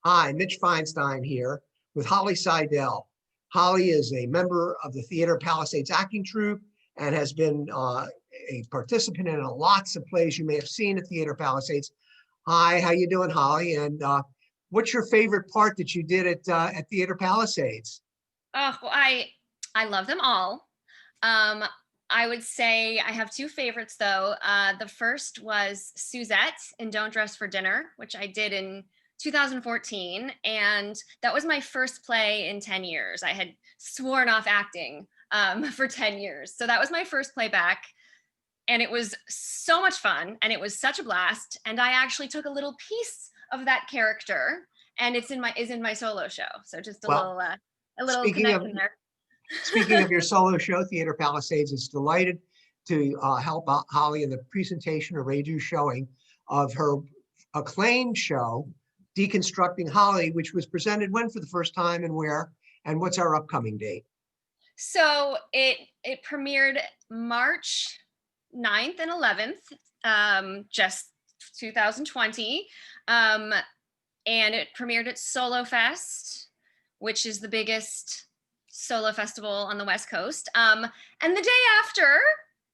Hi, Mitch Feinstein here with Holly Sidell. Holly is a member of the Theater Palisades acting troupe and has been a participant in lots of plays you may have seen at Theater Palisades. Hi, how you doing, Holly? And what's your favorite part that you did at Theater Palisades? Oh, well, I love them all. Um, I would say I have two favorites though. The first was Suzette in Don't Dress for Dinner, which I did in 2014, and that was my first play in 10 years. I had sworn off acting for 10 years, so that was my first play back, and it was so much fun, and it was such a blast. And I actually took a little piece of that character, and is in my solo show. So just Well, a little speaking of connection there. speaking of your solo show, Theater Palisades is delighted to help out Holly in the presentation or radio showing of her acclaimed show, Deconstructing Holly, which was presented when for the first time and where, and what's our upcoming date? So it premiered March 9th and 11th, just 2020. And it premiered at SOLOFEST, which is the biggest solo festival on the West Coast. And the day after,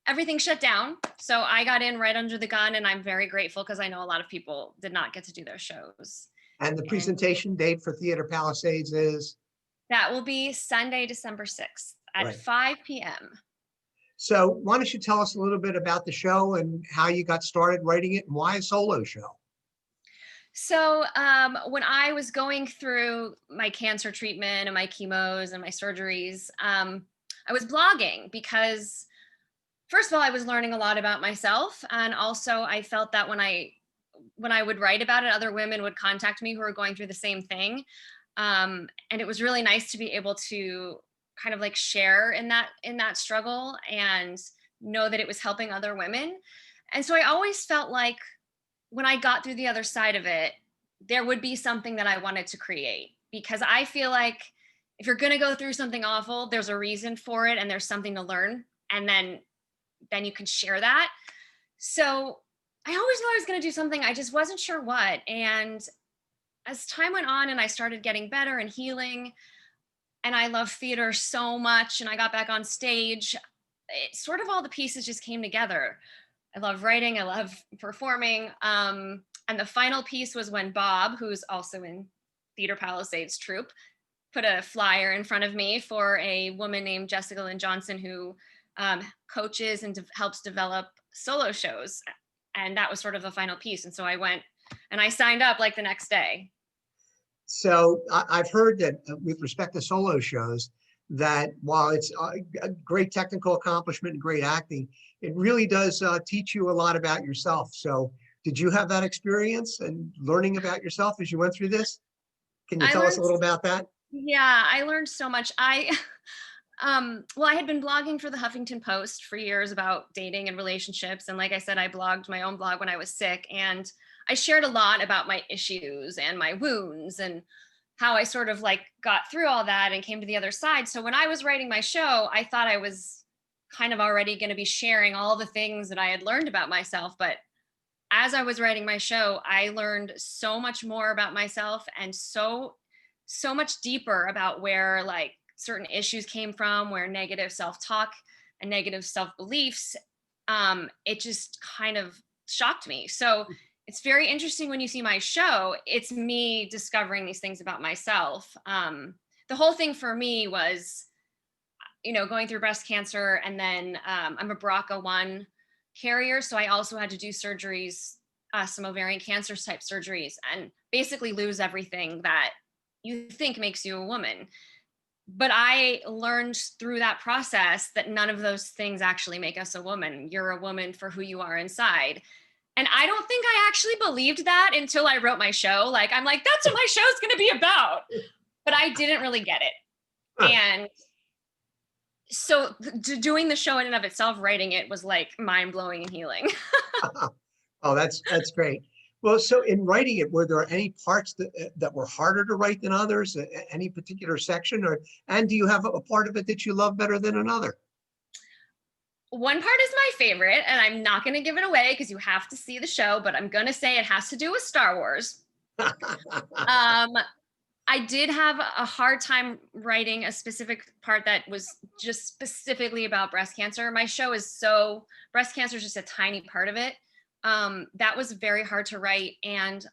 everything shut down. So I got in right under the gun, and I'm very grateful because I know a lot of people did not get to do their shows. And the And presentation date for Theater Palisades is? that will be Sunday, December 6th at Right. 5 p.m. So why don't you tell us a little bit about the show and how you got started writing it and why a solo show? So when I was going through my cancer treatment and my chemos and my surgeries, I was blogging because, first of all, I was learning a lot about myself, and also I felt that when I would write about it, other women would contact me who were going through the same thing, and it was really nice to be able to kind of like share in that struggle and know that it was helping other women. And so I always felt like when I got through the other side of it, there would be something that I wanted to create, because I feel like if you're going to go through something awful, there's a reason for it and there's something to learn, and then you can share that. So I always knew I was going to do something. I just wasn't sure what. And as time went on and I started getting better and healing, and I love theater so much, and I got back on stage, it sort of all the pieces just came together. I love writing, I love performing. And the final piece was when Bob, who's also in Theater Palisades troupe, put a flyer in front of me for a woman named Jessica Lynn Johnson who coaches and helps develop solo shows. And that was sort of the final piece. And so I went and I signed up like the next day. So I've heard that with respect to solo shows, that while it's a great technical accomplishment and great acting, it really does teach you a lot about yourself. So did you have that experience and learning about yourself as you went through this? Can you I tell us a learned, little about that? yeah, I learned so much. Well, I had been blogging for the Huffington Post for years about dating and relationships. And like I said, I blogged my own blog when I was sick, and I shared a lot about my issues and my wounds and how I sort of like got through all that and came to the other side. So when I was writing my show, I thought I was kind of already going to be sharing all the things that I had learned about myself. But as I was writing my show, I learned so much more about myself, and so much deeper about where like certain issues came from, where negative self-talk and negative self-beliefs, it just kind of shocked me. So it's very interesting when you see my show, it's me discovering these things about myself. The whole thing for me was, going through breast cancer, and then I'm a BRCA1 carrier. So I also had to do surgeries, some ovarian cancer type surgeries, and basically lose everything that you think makes you a woman. But I learned through that process that none of those things actually make us a woman. You're a woman for who you are inside. And I don't think I actually believed that until I wrote my show. Like, I'm like, that's what my show's going to be about. But I didn't really get it. And so doing the show in and of itself, writing it, was like mind blowing and healing. Oh, that's great. Well, so in writing it, were there any parts that were harder to write than others? Any particular section, and do you have a part of it that you love better than another? One part is my favorite, and I'm not going to give it away because you have to see the show, but I'm going to say it has to do with Star Wars. I did have a hard time writing a specific part that was just specifically about breast cancer. My show is breast cancer is just a tiny part of it. That was very hard to write. And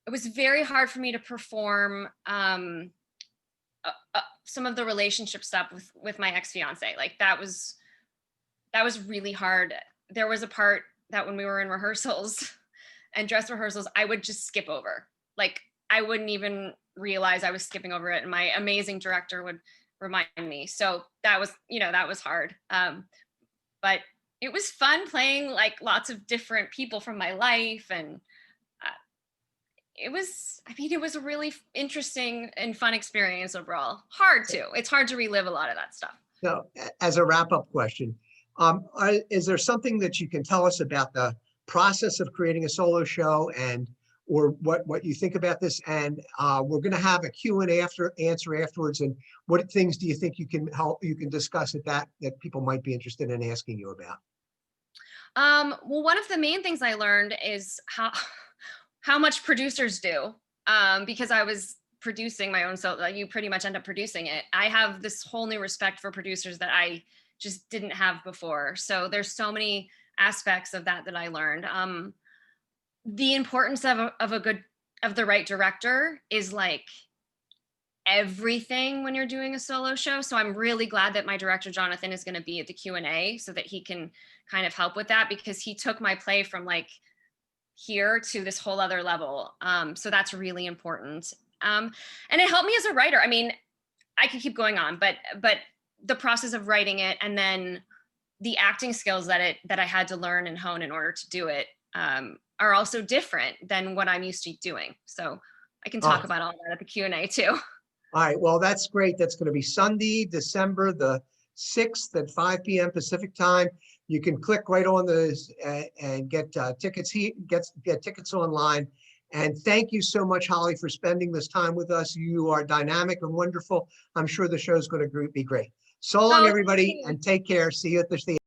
it was very hard for me to perform some of the relationship stuff with my ex-fiance. Like that was really hard. There was a part that when we were in rehearsals and dress rehearsals, I would just skip over. Like I wouldn't even realize I was skipping over it. And my amazing director would remind me. So that was, that was hard. But it was fun playing like lots of different people from my life. And it was a really interesting and fun experience overall. It's hard to relive a lot of that stuff. So as a wrap-up question, is there something that you can tell us about the process of creating a solo show or what you think about this? And we're going to have a Q&A answer afterwards. And what things do you think you can discuss at that people might be interested in asking you about? Well, one of the main things I learned is how much producers do, because I was producing my own, so you pretty much end up producing it. I have this whole new respect for producers that I just didn't have before. So there's so many aspects of that I learned. The importance of the right director is like everything when you're doing a solo show. So I'm really glad that my director, Jonathan, is going to be at the Q&A so that he can kind of help with that, because he took my play from like here to this whole other level. So that's really important. And it helped me as a writer. I mean, I could keep going on, but the process of writing it and then the acting skills that I had to learn and hone in order to do it are also different than what I'm used to doing. So I can talk about all that at the Q&A too. All right, well, that's great. That's going to be Sunday, December the 6th at 5 p.m. Pacific time. You can click right on this and get tickets. Get tickets online. And thank you so much, Holly, for spending this time with us. You are dynamic and wonderful. I'm sure the show's going to be great. So long, everybody, and take care. See you at the theater.